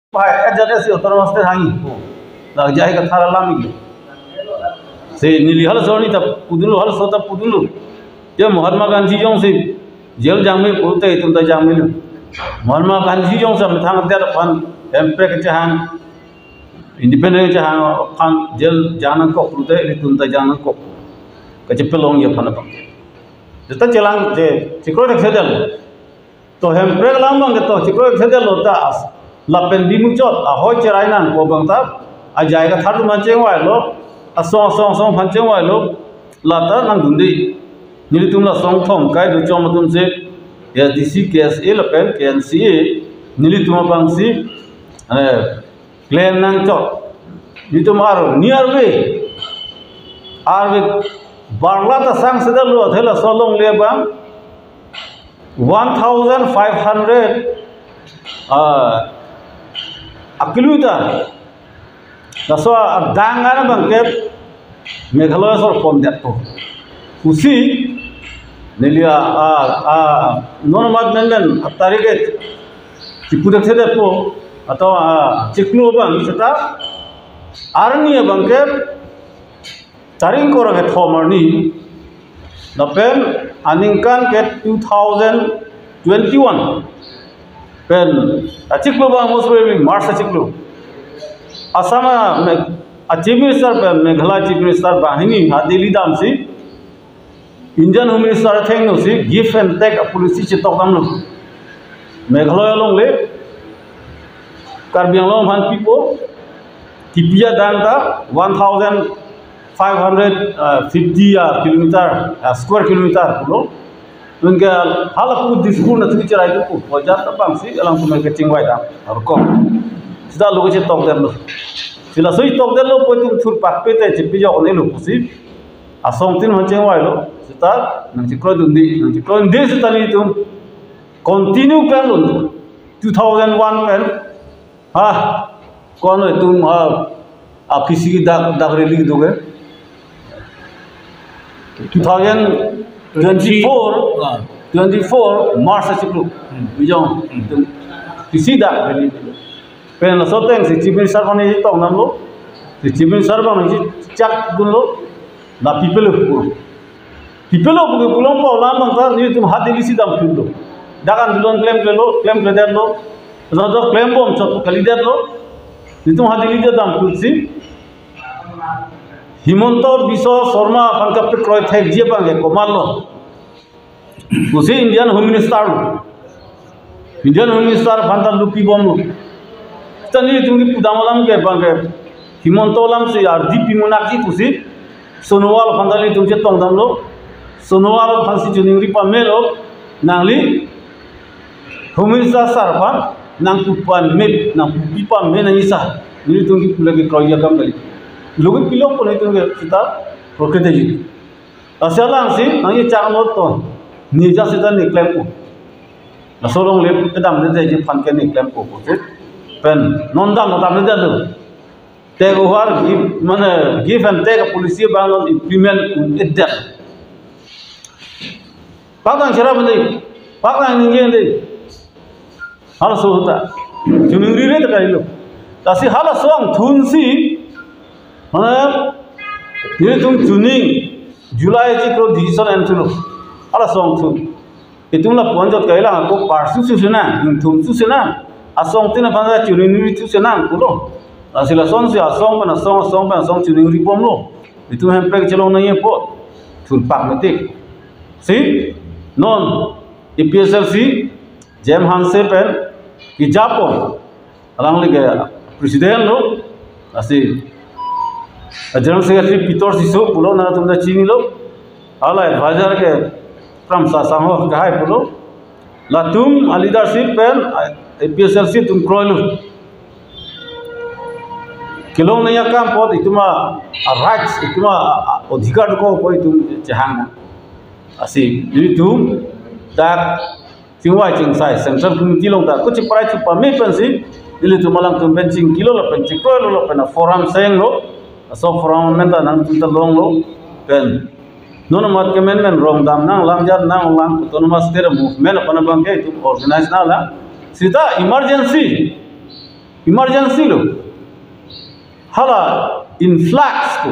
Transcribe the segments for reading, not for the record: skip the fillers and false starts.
Jadi si otor master hangi, dah jahit ke thara lami. Si nili hal soal ni tak pudulu hal soal tak pudulu. Dia Mahatma Gandhi jong si jail jamil pulte itu tak jamil. Mahatma Gandhi jong sa mithang dia pan empre kecahang independent kecahang pan jail janan kok pulte itu tak janan kok. Kecepelong ya pan apa. Kita jalan je cikro tak sedal. To empre lambang kita cikro sedal lo tak. Lapen bimucot ahoy cerainan ko bangta a jaiga thar mancheng wai lo a song phancheng wai lo lata nang dundi nili tumla song thom kai du chom tum se SDC KSA lapen KNCA nili tum bangsi claim nang chot ni tum aro near way arwe barla ta sang sedal lo thela solong le bang 1500 kilometer, so dangan bangke Meghalaya sor pom jatuh. Usi nelia normal menden tariket cipudak sedap po atau ciklu bang seta arni bangke taring korang het homarni napen aningkan ke 2021 pen achiklo bang mosre Mars achiklo asama chief minister pen Meghalaya chief minister bahini hadili dam si Indian home minister theng no si give and take policy chitok dam no Meghalaya long le Karbi Anglong han pipo tipia danta 1550 kilometer square kilometer pulo Tunggal halaku disebut nanti bicara itu pun wajar terbang sih dalam kumai kecing wadah harkom sudah lu kecil tok derlo sila soi tok derlo poin tur pak pete cipi jauh ni lu sih asong tin macam wai lo sudah nanti kau dundi sudah ni itu continue kan lu 2001 kan kau itu fisik dak reli gitu kan 24 Mars achiklu bijong kisida pen la soteng si chief minister bani tong nam lo si chief minister bani chak dun lo na people bulong pa lam bang ni tum hadili sidam khilo dagan dulon claim der lo zodo claim bom chot kali der lo ni tum hadili dam kulsi Himonto Biswa Sharma pangkap kroy thek je bange komallo usi Indian home minister phantan lupi bomlo tani tungi pudamalam ke bange Himonto lam se ardi pimunaki usi Sonowal phandali tumje tongdamlo Sonowal phansi juningri pamelo nangli home minister sarpan nang pupan met nang pipa menangisa ni tungi pulagi kroy yakam kali लोग पिलो को नहीं तो सीता प्रकृति जी असल से नंगे चांगलो तो निजा सीता निकलेम को नसोलों ले कदम दे जे फन के निकलेम को से पेन नोंदा नोंदा दे दो टेक ओवर माने गिव एंड टेक पॉलिसी बांगन इंप्लीमेंट इट दैट पागन छरा बंदे पागन निगे दे हाल सोता जुनिंगरी रे त करिलो तासी हाल सोंग थुनसी mana ini tum tuning Julai cikro decision entro ala song tu itu lah ponjot kailah aku parsu susena tum susena asong tina bangga tuning ni susena kulo asila song si asong mana song tuning ribom lo itu hempek celong nanya po turpak metik si non EPSLC Jem Hanse pen Japon alang liga presiden lo asi General Secretary Peter Siso pulo na tumda chini lo ala advisor ke from Sasamho kahai pulo la tum leadership pen APSLC tum kroilu kilong na yakam pod ituma rights ituma adhikar ko koi tum chahang asi ni tum dak chingwai chingsai central committee long da kuch prai chu permit pen si dili tum malang tum benching kilo lo pen chikroilu lo pen forum sayeng lo so from menta nang tunta long lo pen nono mat kemen men rong dam nang langjat nang lang autonomous state movement apana bangke itu organize na la sita emergency emergency lo hala influx ko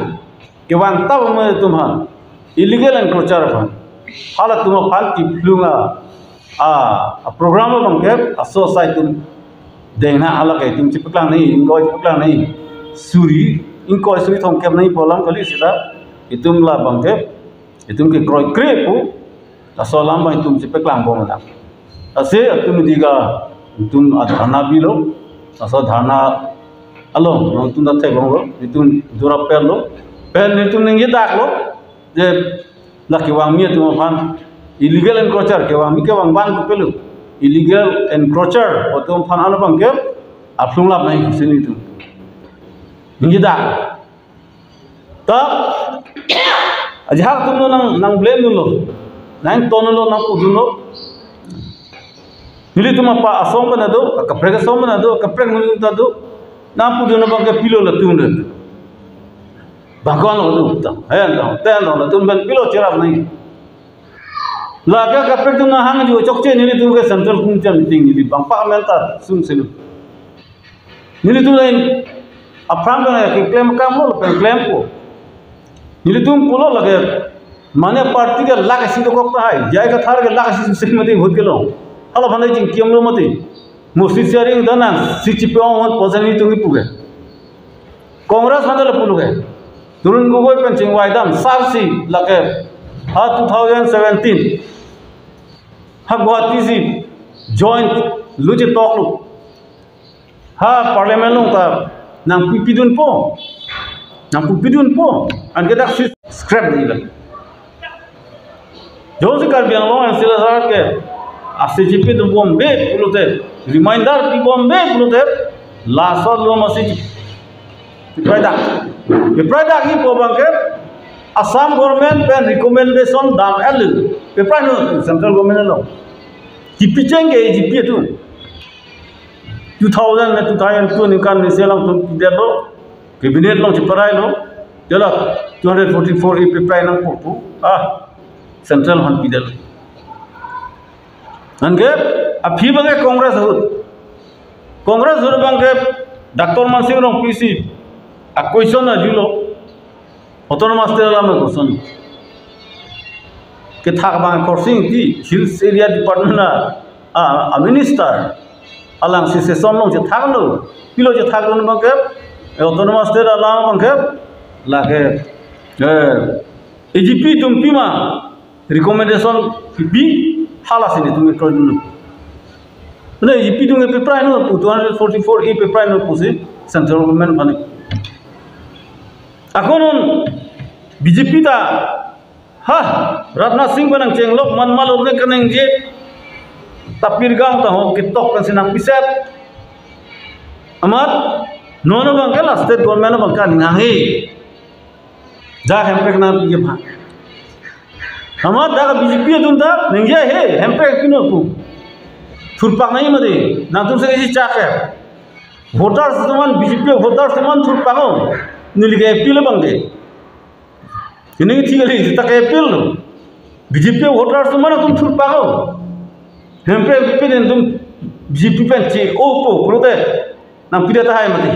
ke wang tab me tumha illegal encroacher phan hala tuma phan ki flunga program bang ke asosai tum dengna hala ke tum chipaklang nei ingoi chipaklang nei suri ingoi suri thong kem nei polam kali sida itum la bang ke itum ke kroi kre pu asolam bang itum chipaklang bo mana ase atum diga itum adhana bilo aso dhana alo itum da thai bang lo itum dura pel lo pel itum ning ye dak lo je laki wang mi tu fan illegal encroacher ke wang mi ke wang ban ko pelu illegal encroacher otom fan alo bang ke aflung lap nai sini tu ningi da ta ajak tu nang blame lo nang ton lo nang udun lo nili tu pa asom bana do ka prega som bana do ka preg nuli ta do na pudun bang ke pilo la tu ne Bangkang lo tu, ten lo tu ben pilo cerap nahi. Laga kapek tu na hang juga cokce ni tu ke central kumcam meeting ni bangpa mentar sum selu. Ni tu lain apram kan ya claim kam lo claim ko. Ni tu pulo lage mane party ke lag si to kok hai jai ka thar ke lag si sim mati hot ke lo. Hala bhanai jing kiam lo mati. Musti sharing dana si chipong hot posani tu ni puge. Congress mandal pulu ke. Turun gugoi pencing waidam sarsi lake 2017 ha Guwahati si joint luji toklu ha parliament long ta nang pipidun po an kedak si scrap ni la josi kar biang long an sila sarat ke ACGP tu bombe pulute reminder pi bombe pulute lasot lo masih Product ini pobangke Assam government pen recommendation dam elil. Pepa no central government no. Kipiceng ke GP tu. 2002 ni kan ni selang tu tidak lo. Cabinet lo ciparai lo. Jala 244 e pepa nang popu. Central han pidal. Angke api bangke Congress hut bangke Dr. Mansingh rong PC a question na julo autonomous terala me question ke thak bang coursing ti hills area department na a minister alang si session long je thak lo pilo je thak lo bang ke autonomous terala bang ke la ke AGP tum pima recommendation bi hala sini tum ko dun ne AGP tum pe prai no 244 e pe prai no pusi central government bani Akonon BJP ta Ratna Singh banang cenglok man malor ne kaneng je tapir gang ta ho kitok kan sinang piset amat nono bang kala state government bang kan ngangi ja hempek na ye pha amat da BJP tunda ningje he hempek kino ku thurpak nai made na tum se ji chake voters tuman BJP voters tuman thurpak ho Nili ke appeal bangke, ini tiga lagi tak appeal lo. BJP voters tu mana tum thur pago, hempe appeal tum BJP penci opo prote, nam pida tahai mati.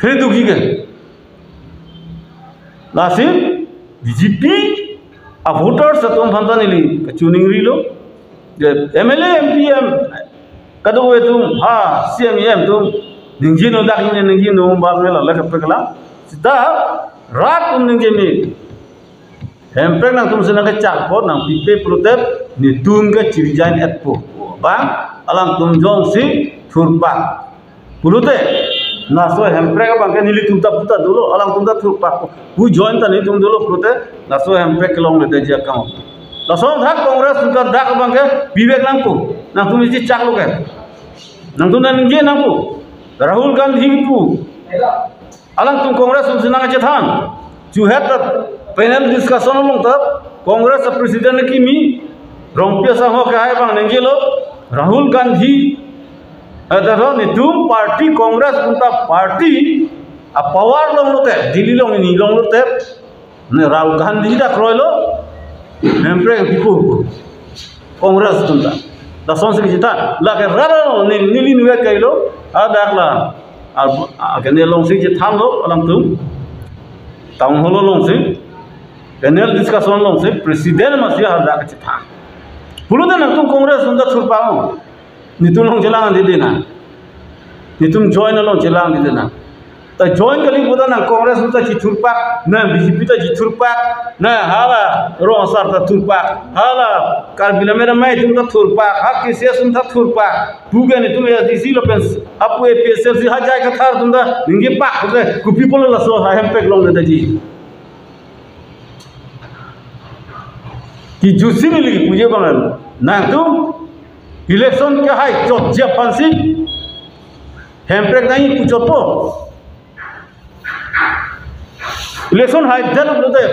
Kere dugi kan, lasim BJP a voters tum bhanta nili kecuning rilo, MLA MPM kado tum CMM tum Ningji no dak ni ningji no bang mela la kapekala sida rat tum ningji ni hempek nang tum sena ke chakpot nang pipe protep ni tum ke chirijain etpo bang alam tum jong si thurpa pulute naso hempek bang ke nili tum ta puta dulu alam tum ta thurpa hu join ta ni tum dulu protep naso hempek long le de ja kam naso thak congress ka dak bang ke bibek nang ko nang tum ji chaklo ke nang tum ningji nang ko Rahul Gandhi pu alang tum Congress senang aja than to have the panel discussion long tab Congress president ki mi rompia sa ho ka hai bang nengelo Rahul Gandhi adaro ni tum party Congress unta party a power long lote Delhi long ni long lote ne Rahul Gandhi da kroilo hempre ki pu Congress tunta da son se kita la ke raro nili nuwe kai lo ada la ke ne long se je tham lo alam tu town hall long se panel discussion long se president ma se har da ke tham pulu da nang tu congress unda churpa mo nitu long jelang di dina nitum join long jelang di dina ta join kali boda nang congress unda chi churpa na bjp ta chi churpa na hala ro sar ta churpa hala kar bilamera mai tum ta churpa ha kisi sum ta churpa buga ni tum ya disi lo pens apu epsl si ha jai ka thar tum da ninge pa ko ku people la so ha hem pek long da ji ki jusi ni ligi puje bangal na tu election ke hai chot je pansi hem pek nai pucho to election hai dal lo de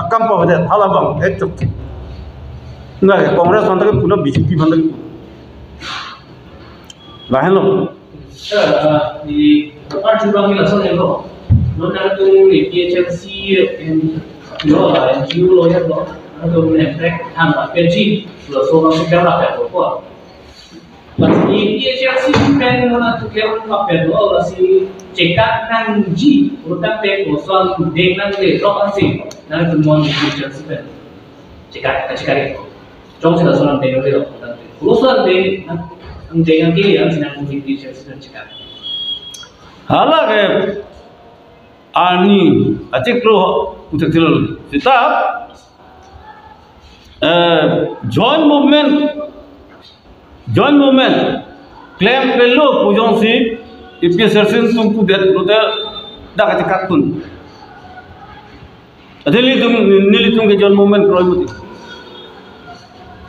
akam pa de hala bang ek chok na congress banda ke puno bjp banda ke lahen lo di par chubang ni lason lo no na tu ni PHLC lo NGO lo ya lo na tu ni track tham la PG lo so ma se kara ka ko mas ni PHLC pen no na tu ke on ma pen lo la si cekat nang ji utak pe ko son deng nang le ro an sing na tu mon PHLC pen cekat ka cekat trong se la son deng le ro lo son deng ang deng ang kili ang sinang PHLC pen cekat hala ke ani acik lo utak tilal kita joint movement claim pelo pujong si ipsersin tumpu det roda da ka katun adeli tum nili tum ke joint movement kroy muti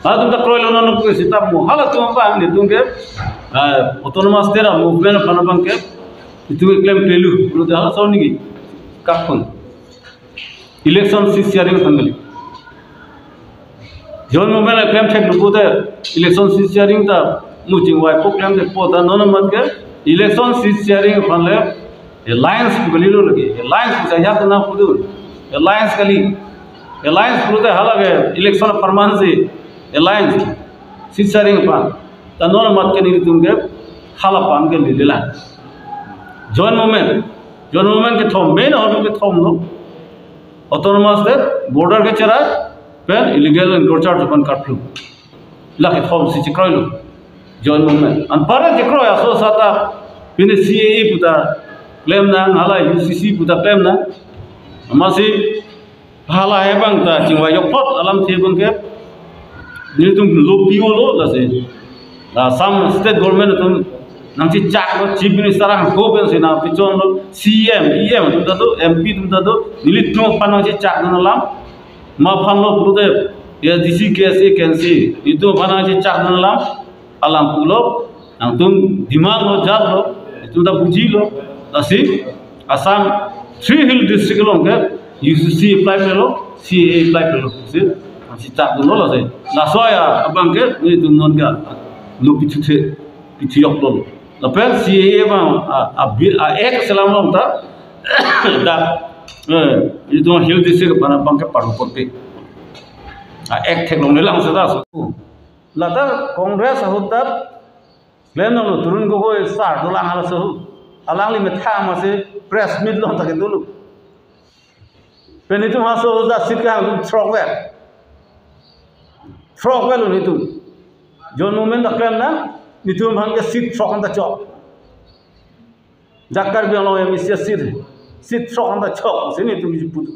tum ta kroy lo non ko sita mo hala tum ba ni tum ke autonomous tera movement panabang ke itu claim pelu roda hala sawni ki katun election si sharing family joint movement claim thek lu de election si sharing ta मुझे वाई को क्लेम दे पोता नॉन मत के election seat sharing फनले अलायंस गलीलो लगे अलायंस से या ना खुदु अलायंस गली अलायंस खुदे हलगे इलेक्शन फरमान से अलायंस सीट शेयरिंग पान त नॉन मत के नी तुमके हाला पान के लेला जॉइंट मूवमेंट के थम मेन और के थम नो ऑटोनोमस दे बॉर्डर के चरा पेन इलीगल एनक्रोचर अपन कर्फ्यू लाके थम से चिक्रोइलो joint movement an para jekro ya so sata pine CAA puta claim na hala UCC puta claim na amasi hala hebang ta chingwa yopot alam thebang ke ni tum lo PO lo la se some state government tum nang chi chak lo chief minister ang go ben se na pichon lo CM EM tum ta do MP tum ta do nilit no panang chi chak na lam ma phan lo pude ya DC KSA KNC itu panang chi chak na lam alam pulo nang tum dimag lo jat lo tum da buji lo asi Assam 3 hill district lo ke UCC apply lo CAA apply lo se si tak lo la se la soya abang ke ni tum non ga lo pichu yok lo la per CAA ba a ek salam lo ta da itu hill district bana bang ke paru pote a ek thek lo ne lang se da lata congress hotab claim no turun go star dolang hala sahu alang li metha ma se press meet lo ta ke dulu penitu ha so da sit ka throwwell lo nitu joint movement da claim na nitu bhang ke sit throw on da chok jakar bi lo em sit throw on da chok se nitu bi putu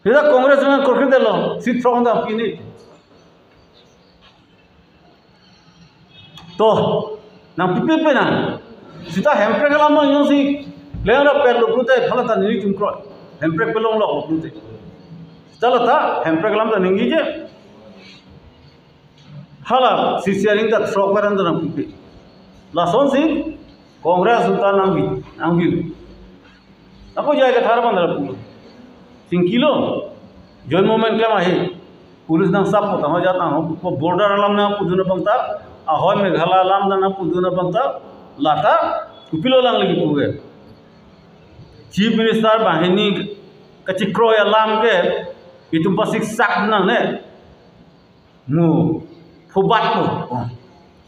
hida congress na korke delo sit throw on da pini तो नंग पिपे पे ना सीता हेम्प्रेक ला म यो सी लेरा पेर लो पुते फलता नि तुम क्रो हेम्प्रेक पे लो लो पुते चलता हेम्प्रेक लाम त निंगी जे हाला सीसीआरिंग द थ्रो करन द नंग पिपे ला सोन सी कांग्रेस उता नंगी अपो जाय के थार बंदर पुलो सिंकिलो जॉइंट मूवमेंट के मा हे पुलिस नंग सब पता हो जाता हो बॉर्डर लाम ना पुदुन बंता ahoy meghala lam dana puduna bangta lata kupilo lang lagi puge chief minister bahini kachikro ya lam ke itum pasik sak na ne mu phobat ko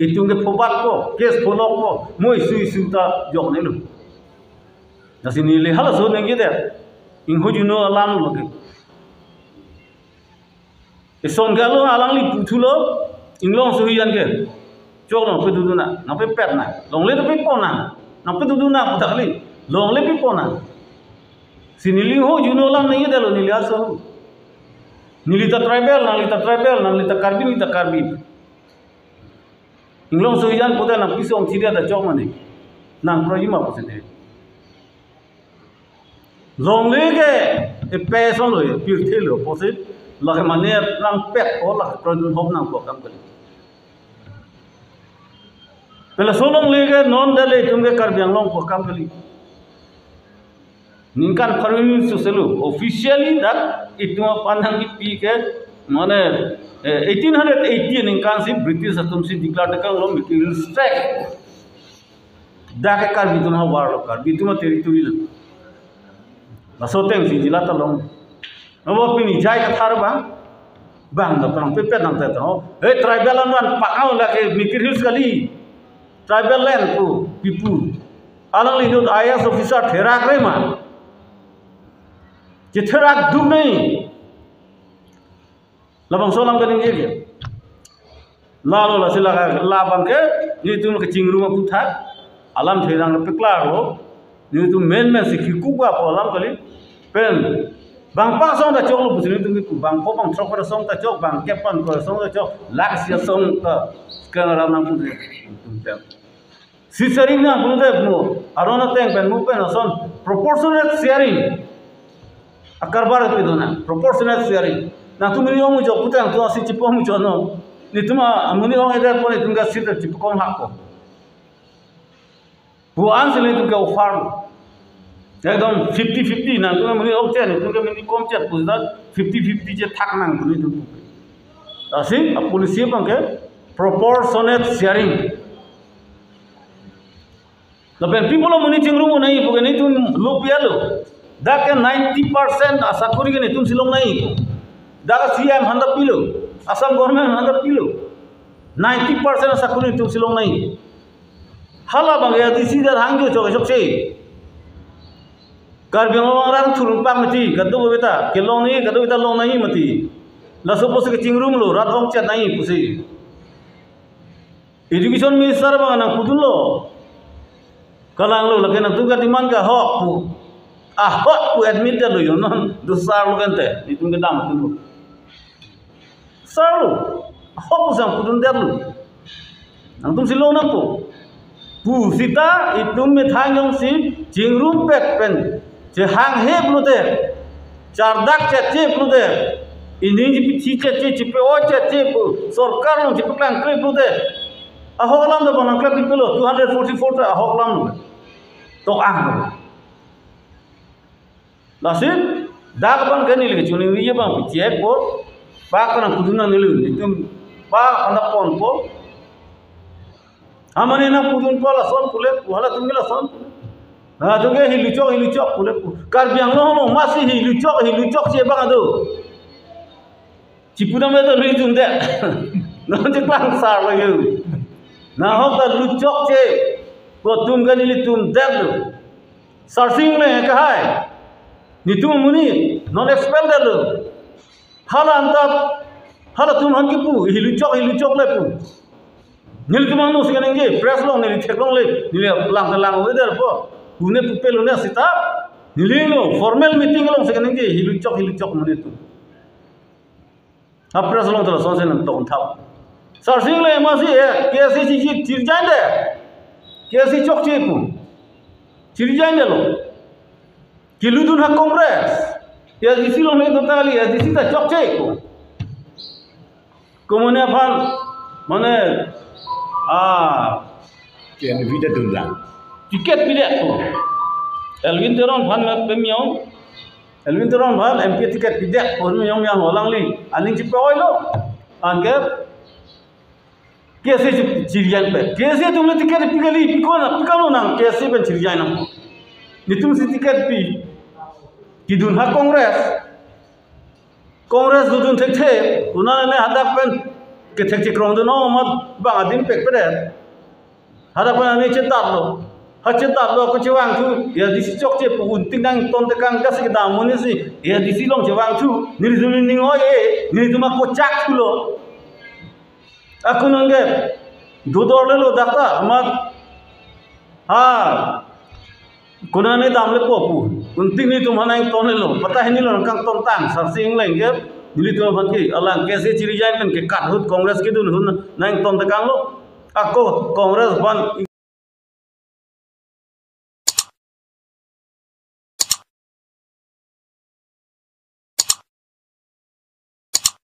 itung ke phobat ko case follow ko moi sui ta jok ne lu nasi ni le hala so ne ge de ing ho juno alam lu ke ison galo alang li puthulo inglong so hian ke chok no pe du na na pe pet na long le pe po na na pe du na putak li long le pe po na sinili ho juno lam ne ge de lo ni le so nilita tribal nalita karbi inglong so hian poda na pisong thiria da chok mane nang projima posene long le ke e pe son lo pir thelo posit la ke mane nang pek o la projun hom nang ko kam kali pela solong le ke non dale tumge karbiang long ko kam kali ningkan permin suselu officially that itu pandang pi ke mane 1880 ningkan si British atum si declare kan lo mikil strike da ke kar bituna war lo kar bituna territory lo masoteng si jila ta long no pini jai ka thar bang da prang pe nang ta to e tribal lan pakau la ke mikir hills kali tribal land ko pipu alang li no IAS officer therak re ma Jiterak duk nahi, labang solam kan ini je, lalu lah silakan labang ke, ni tu nak cingru macam tu, alam terang peklar lo, ni tu main si kikuba apa alam kali, pen, bang pasong dah cok lo pusing tu kiku, bang popang trok pada song dah cok, bang kepan pada song dah cok, laksia song dah, sekarang alam nampu tu, si sharing nampu tu mu, arona teng pen mu pen ason proportionate sharing. Akar barat itu na proportionate sharing. Na tu muni orang muncul putang tu asyik cipong muncul no. Ni tu mah muni orang ada pun itu enggak sih cipong hak ko. Buan selain itu kau farm. Ekdom 50-50 na tu muni orang cek itu kan muni kom cek pusat 50-50 je tak nang muni tu. Asyik polisi bang ke proportionate sharing. Tapi people muni cingru mu nahi bukan itu lupa lo. Dah 90% asal kuri kan itu silong naik. Dah CM 100 kilo, asam government 100 kilo. 90% asal kuri itu silong naik. Hala bang ya di sini dah hangjo cok cok sih. Karbiang orang turun pang mati, kado beta, kelong naik, kado beta long naik mati. Lalu pos ke cingrum lo, rat ong cat naik pusi. Education minister bang anak putun lo. Kalang lo, lagi nak tugas di mana hok pu. Ahok ku admit dah lo yo non dosar lo kan teh itu ke dam tu selalu ahok ku sang pudun dah lo nang tum silong nak pu sita itu methang yang si jingrum pet pen je hang he lo teh chardak cece lo teh ini jipi cece jipi o cece pu sarkar lo jipi klang klip lo teh ahok lam dah banang klip itu lo 244 teh ahok lam lo tok ang Nasib, dah kapan kan ni lagi cuma ni je bang, cek pun, pak kan kudunan ni lu, itu pak anda pon pun, hamane nak kudun pun lah son pulek, wahala tu ni lah son, nah tu ke hilucok pulek, karbiang lo masih hilucok je bang tu, cipunan itu lu itu ndak, nanti pangsar lagi, nah hok dah lucok je, kotum kan ni tu ndak tu, sarsing le kahai. Ni tu muni non expel dah lo. Hala antap, hala tu man kipu, hilucok le pu. Nil tu manu sekarang ni press long ni cek long le, ni lang weather po. Pune pupel ni sita, ni lo formal meeting long sekarang ni hilucok muni tu. Apa press long tu lah sonsen nak tahu tahu. Sarsing le masih KSC cirjain deh, KSC cok cipu, cirjain deh lo. Kiludun hak kongres, ya di sini orang itu tali, ya di sini tak cok cek. Kemudian apa? Mana? Tiket vida dulang. Tiket vida tu. Elvin teron pan pemiau, Elvin teron pan MP tiket vida, pun yang orang li, aning cipa oil lo, angker. Kiasi cirian pe, kiasi tu mula tiket pikali, pikalo nang kiasi pen cirian nang. Itu mesti tiket pi. Kidun hak kongres dudun tek, kuna ne hadak pen ke thek chikrong do no ma bang adin pek pede hada pa ne che tar lo ha che tar lo ko che wang thu ya di si chok che pu un ting dang ton te kang gas ke da mon si ya di si long che wang thu ni du ni ngo ye ni du ma ko chak thu lo akun nge do dor le lo dakta ma ha kuna ne dam le po pu un ting ni tu ma nang ton le lo pata he ni lo kang ton tang sar sing leng ge ni tu ma ki alang ke se chiri jain kan ke kat hut congress ke dun hun nang ton te kang lo ako congress ban